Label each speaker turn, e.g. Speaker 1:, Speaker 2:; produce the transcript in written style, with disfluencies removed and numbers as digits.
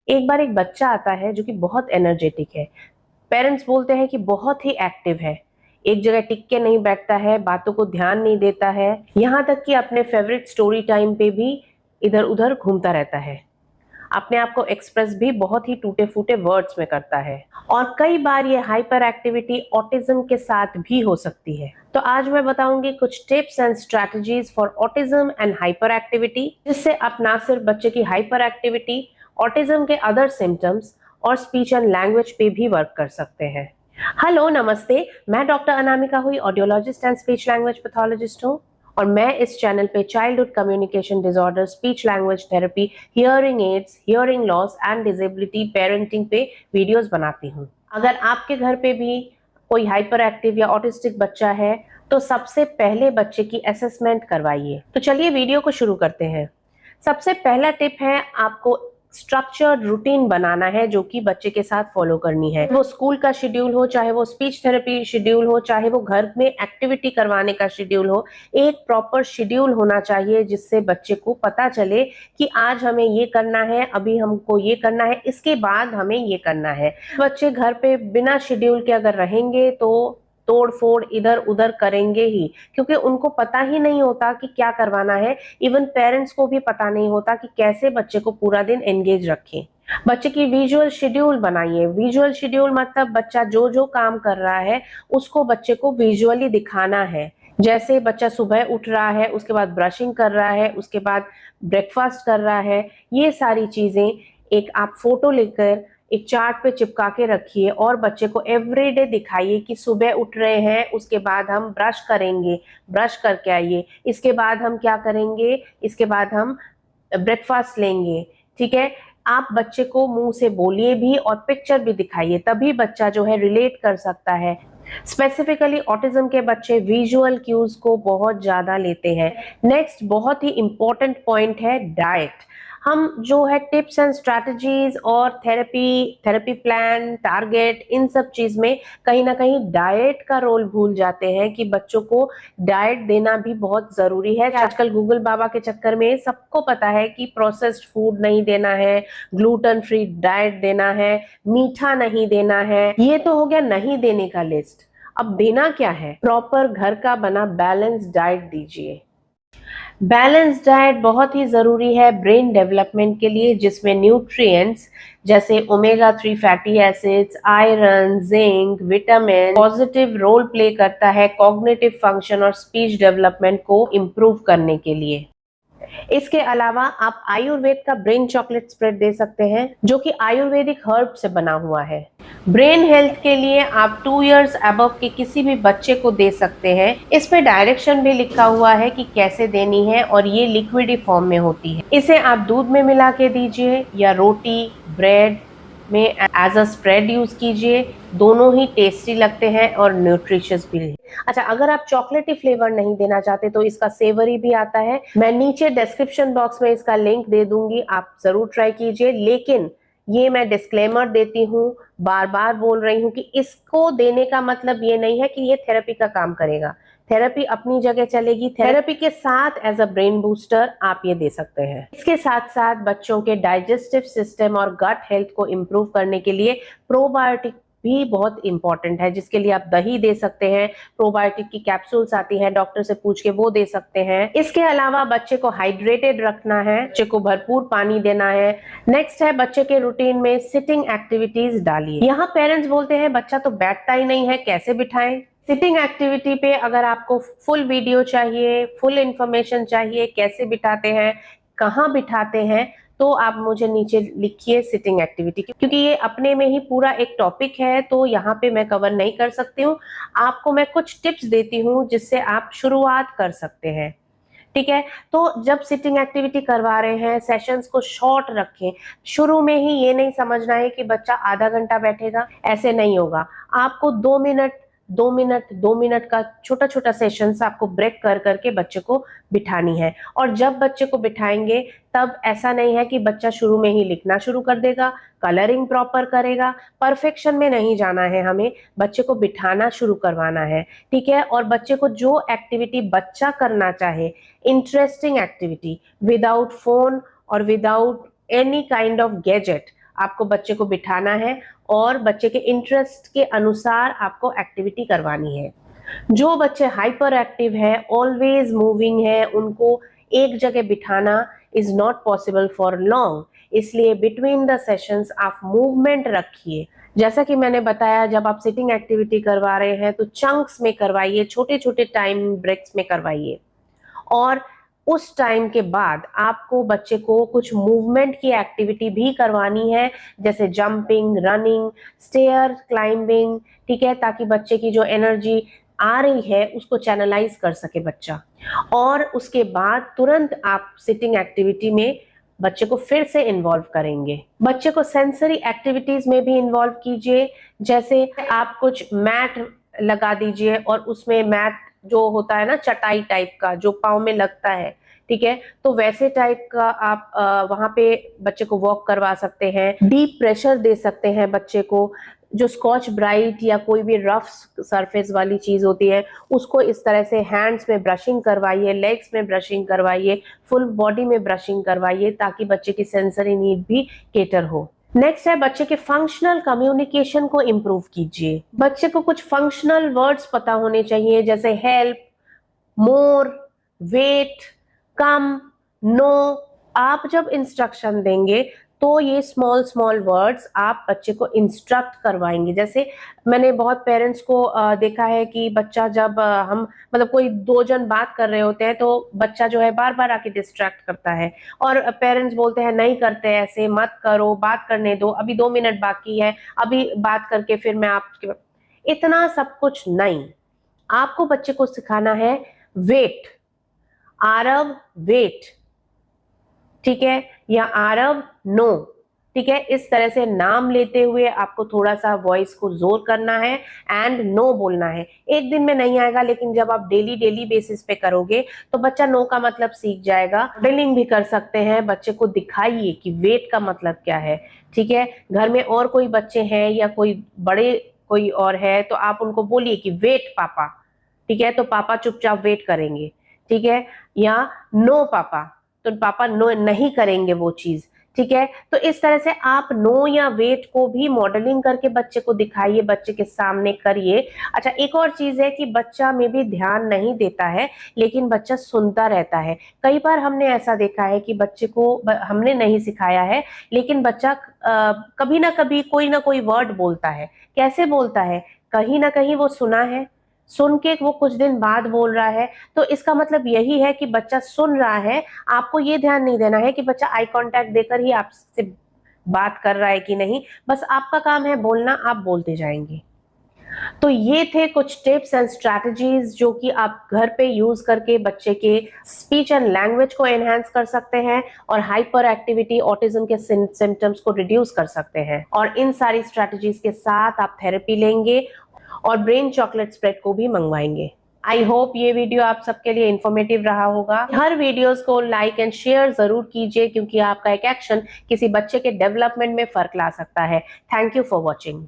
Speaker 1: एक बार एक बच्चा आता है जो कि बहुत एनर्जेटिक है। पेरेंट्स बोलते हैं कि बहुत ही एक्टिव है, एक जगह टिक के नहीं बैठता है, बातों को ध्यान नहीं देता है, यहाँ तक कि अपने फेवरेट स्टोरी टाइम पे भी इधर उधर घूमता रहता है। अपने आप को एक्सप्रेस भी बहुत ही टूटे फूटे वर्ड्स में करता है। और कई बार ये हाइपर एक्टिविटी ऑटिज्म के साथ भी हो सकती है। तो आज मैं बताऊंगी कुछ tips and strategies for autism and hyper activity, जिससे आप ना सिर्फ बच्चे की हाइपर एक्टिविटी, ऑटिज्म के अदर सिम्टम्स और स्पीच एंड लैंग्वेज पे भी वर्क कर सकते हैं। हेलो, नमस्ते। मैं डॉक्टर अनामिका हुई, audiologist and speech language pathologist हूँ। और मैं इस चैनल पे childhood communication disorder, speech language therapy, hearing aids, hearing loss and disability parenting पे वीडियोस बनाती हूँ। अगर आपके घर पे भी कोई हाइपर एक्टिव या ऑटिस्टिक बच्चा है तो सबसे पहले बच्चे की असेसमेंट करवाइए। तो चलिए वीडियो को शुरू करते हैं। सबसे पहला टिप है, आपको स्ट्रक्चर्ड रूटीन बनाना है जो कि बच्चे के साथ फॉलो करनी है। वो स्कूल का शेड्यूल हो, चाहे वो स्पीच थेरेपी शेड्यूल हो, चाहे वो घर में एक्टिविटी करवाने का शेड्यूल हो, एक प्रॉपर शेड्यूल होना चाहिए जिससे बच्चे को पता चले कि आज हमें ये करना है, अभी हमको ये करना है, इसके बाद हमें ये करना है। बच्चे घर पे बिना शेड्यूल के अगर रहेंगे तो तोड़ फोड़ इधर उधर करेंगे ही, क्योंकि उनको पता ही नहीं होता कि क्या करवाना है। इवन पेरेंट्स को भी पता नहीं होता कि कैसे बच्चे को पूरा दिन एंगेज रखें। बच्चे की विजुअल शेड्यूल बनाइए। विजुअल शेड्यूल मतलब बच्चा जो जो काम कर रहा है उसको बच्चे को विजुअली दिखाना है। जैसे बच्चा सुबह उठ रहा है, उसके बाद ब्रशिंग कर रहा है, उसके बाद ब्रेकफास्ट कर रहा है, ये सारी चीजें एक आप फोटो लेकर एक चार्ट पे चिपका के रखिए और बच्चे को एवरीडे दिखाइए कि सुबह उठ रहे हैं, उसके बाद हम ब्रश करेंगे, ब्रश करके आइए, इसके बाद हम क्या करेंगे, इसके बाद हम ब्रेकफास्ट लेंगे। ठीक है, आप बच्चे को मुंह से बोलिए भी और पिक्चर भी दिखाइए, तभी बच्चा जो है रिलेट कर सकता है। स्पेसिफिकली ऑटिज्म के बच्चे विजुअल क्यूज को बहुत ज्यादा लेते हैं। नेक्स्ट बहुत ही इंपॉर्टेंट पॉइंट है डाइट। हम जो है टिप्स एंड स्ट्रैटेजीज और थेरेपी प्लान, टारगेट, इन सब चीज में कहीं ना कहीं डाइट का रोल भूल जाते हैं कि बच्चों को डाइट देना भी बहुत जरूरी है। आजकल गूगल बाबा के चक्कर में सबको पता है कि प्रोसेस्ड फूड नहीं देना है, ग्लूटेन फ्री डाइट देना है, मीठा नहीं देना है। ये तो हो गया नहीं देने का लिस्ट। अब देना क्या है? प्रॉपर घर का बना बैलेंस डाइट दीजिए। बैलेंस डाइट बहुत ही जरूरी है ब्रेन डेवलपमेंट के लिए, जिसमें न्यूट्रिएंट्स जैसे omega 3 fatty acids, iron, zinc, vitamin positive role play करता है कॉग्निटिव फंक्शन और स्पीच डेवलपमेंट को इम्प्रूव करने के लिए। इसके अलावा आप आयुर्वेद का ब्रेन चॉकलेट स्प्रेड दे सकते हैं जो कि आयुर्वेदिक हर्ब से बना हुआ है। ब्रेन हेल्थ के लिए आप 2 इयर्स अबव के किसी भी बच्चे को दे सकते हैं। इस पे डायरेक्शन भी लिखा हुआ है कि कैसे देनी है और ये लिक्विड फॉर्म में होती है। इसे आप दूध में मिला के दीजिए या रोटी, ब्रेड में एज अ स्प्रेड यूज कीजिए। दोनों ही टेस्टी लगते हैं और न्यूट्रिशियस भी। अच्छा, अगर आप चॉकलेटी फ्लेवर नहीं देना चाहते तो इसका सेवरी भी आता है। मैं नीचे डिस्क्रिप्शन बॉक्स में इसका लिंक दे दूंगी, आप जरूर ट्राई कीजिए। लेकिन ये मैं डिस्क्लेमर देती हूँ, बार बार बोल रही हूँ कि इसको देने का मतलब ये नहीं है कि ये थेरेपी का काम करेगा। थेरेपी अपनी जगह चलेगी, थेरेपी के साथ एज अ ब्रेन बूस्टर आप ये दे सकते हैं। इसके साथ साथ बच्चों के डाइजेस्टिव सिस्टम और गट हेल्थ को इम्प्रूव करने के लिए प्रोबायोटिक भी बहुत इंपॉर्टेंट है, जिसके लिए आप दही दे सकते हैं। प्रोबायोटिक की कैप्सूल्स आती है, डॉक्टर से पूछ के वो दे सकते हैं। इसके अलावा बच्चे को हाइड्रेटेड रखना है, बच्चे को भरपूर पानी देना है। नेक्स्ट है, बच्चे के रूटीन में सिटिंग एक्टिविटीज डालिए। यहाँ पेरेंट्स बोलते हैं बच्चा तो बैठता ही नहीं है, कैसे बिठाएं? सिटिंग एक्टिविटी पे अगर आपको फुल वीडियो चाहिए, फुल इंफॉर्मेशन चाहिए, कैसे बिठाते हैं, कहाँ बिठाते हैं, तो आप मुझे नीचे लिखिए सिटिंग एक्टिविटी, क्योंकि ये अपने में ही पूरा एक टॉपिक है तो यहाँ पे मैं कवर नहीं कर सकती हूँ। आपको मैं कुछ टिप्स देती हूँ जिससे आप शुरुआत कर सकते हैं। ठीक है, तो जब सिटिंग एक्टिविटी करवा रहे हैं, सेशंस को शॉर्ट रखें। शुरू में ही ये नहीं समझना है कि बच्चा आधा घंटा बैठेगा, ऐसे नहीं होगा। आपको 2 मिनट का छोटा छोटा सेशंस आपको ब्रेक कर करके बच्चे को बिठानी है। और जब बच्चे को बिठाएंगे तब ऐसा नहीं है कि बच्चा शुरू में ही लिखना शुरू कर देगा, कलरिंग प्रॉपर करेगा। परफेक्शन में नहीं जाना है हमें, बच्चे को बिठाना शुरू करवाना है। ठीक है, और बच्चे को जो एक्टिविटी बच्चा करना चाहे, इंटरेस्टिंग एक्टिविटी, विदाउट फोन और without any kind of gadget, आपको बच्चे को बिठाना है और बच्चे के इंटरेस्ट के अनुसार आपको एक्टिविटी करवानी है। जो बच्चे हाइपर एक्टिव है, ऑलवेज मूविंग है, उनको एक जगह बिठाना is not possible for long, इसलिए बिटवीन द सेशंस आप मूवमेंट रखिए। जैसा कि मैंने बताया, जब आप सिटिंग एक्टिविटी करवा रहे हैं तो चंक्स में करवाइए, छोटे छोटे टाइम ब्रेक्स में करवाइए, और उस टाइम के बाद आपको बच्चे को कुछ मूवमेंट की एक्टिविटी भी करवानी है, जैसे जंपिंग, रनिंग, स्टेयर क्लाइंबिंग, ठीक है, ताकि बच्चे की जो एनर्जी आ रही है उसको चैनलाइज कर सके बच्चा। और उसके बाद तुरंत आप सिटिंग एक्टिविटी में बच्चे को फिर से इन्वॉल्व करेंगे। बच्चे को सेंसरी एक्टिविटीज में भी इन्वॉल्व कीजिए, जैसे आप कुछ मैट लगा दीजिए और उसमें मैट जो होता है ना, चटाई टाइप का जो पाँव में लगता है, ठीक है, तो वैसे टाइप का आप वहां पे बच्चे को वॉक करवा सकते हैं। डीप प्रेशर दे सकते हैं बच्चे को, जो स्कॉच ब्राइट या कोई भी रफ सरफेस वाली चीज होती है उसको इस तरह से हैंड्स में ब्रशिंग करवाइए, लेग्स में ब्रशिंग करवाइए, फुल बॉडी में ब्रशिंग करवाइए, ताकि बच्चे की सेंसरी नीड भी केटर हो। नेक्स्ट है, बच्चे के फंक्शनल कम्युनिकेशन को इम्प्रूव कीजिए। बच्चे को कुछ फंक्शनल वर्ड्स पता होने चाहिए, जैसे हेल्प, मोर, वेट, कम, नो। आप जब इंस्ट्रक्शन देंगे तो ये स्मॉल स्मॉल वर्ड्स आप बच्चे को इंस्ट्रक्ट करवाएंगे। जैसे मैंने बहुत पेरेंट्स को देखा है कि बच्चा जब हम मतलब कोई दो जन बात कर रहे होते हैं तो बच्चा जो है बार बार आके डिस्ट्रैक्ट करता है, और पेरेंट्स बोलते हैं नहीं करते ऐसे, मत करो, बात करने दो, अभी 2 मिनट बाकी है, अभी बात करके फिर मैं आपके। इतना सब कुछ नहीं, आपको बच्चे को सिखाना है वेट, आरव वेट, ठीक है, या आरव नो, ठीक है, इस तरह से नाम लेते हुए आपको थोड़ा सा वॉइस को जोर करना है एंड नो बोलना है। एक दिन में नहीं आएगा, लेकिन जब आप डेली डेली बेसिस पे करोगे तो बच्चा नो का मतलब सीख जाएगा। ड्रिलिंग भी कर सकते हैं, बच्चे को दिखाइए कि वेट का मतलब क्या है, ठीक है। घर में और कोई बच्चे हैं या कोई बड़े कोई और है तो आप उनको बोलिए कि वेट पापा, ठीक है, तो पापा चुपचाप वेट करेंगे, ठीक है, या नो पापा, तो पापा नो नहीं करेंगे वो चीज, ठीक है। तो इस तरह से आप नो या वेट को भी मॉडलिंग करके बच्चे को दिखाइए, बच्चे के सामने करिए। अच्छा, एक और चीज है कि बच्चा में भी ध्यान नहीं देता है लेकिन बच्चा सुनता रहता है। कई बार हमने ऐसा देखा है कि बच्चे को हमने नहीं सिखाया है लेकिन बच्चा कभी ना कभी कोई ना कोई वर्ड बोलता है। कैसे बोलता है? कहीं ना कहीं वो सुना है, सुन के वो कुछ दिन बाद बोल रहा है, तो इसका मतलब यही है कि बच्चा सुन रहा है। आपको ये ध्यान नहीं देना है कि बच्चा आई कांटेक्ट देकर ही आपसे बात कर रहा है कि नहीं, बस आपका काम है बोलना, आप बोलते जाएंगे। तो ये थे कुछ टिप्स एंड स्ट्रैटेजीज जो कि आप घर पे यूज करके बच्चे के स्पीच एंड लैंग्वेज को एनहांस कर सकते हैं और हाइपर एक्टिविटी ऑटिज्म के सिम्टम्स को रिड्यूस कर सकते हैं। और इन सारी स्ट्रैटेजीज के साथ आप थेरेपी लेंगे और ब्रेन चॉकलेट स्प्रेड को भी मंगवाएंगे। आई होप ये वीडियो आप सबके लिए इंफॉर्मेटिव रहा होगा। हर वीडियोस को लाइक एंड शेयर जरूर कीजिए, क्योंकि आपका एक एक्शन किसी बच्चे के डेवलपमेंट में फर्क ला सकता है। Thank you for watching.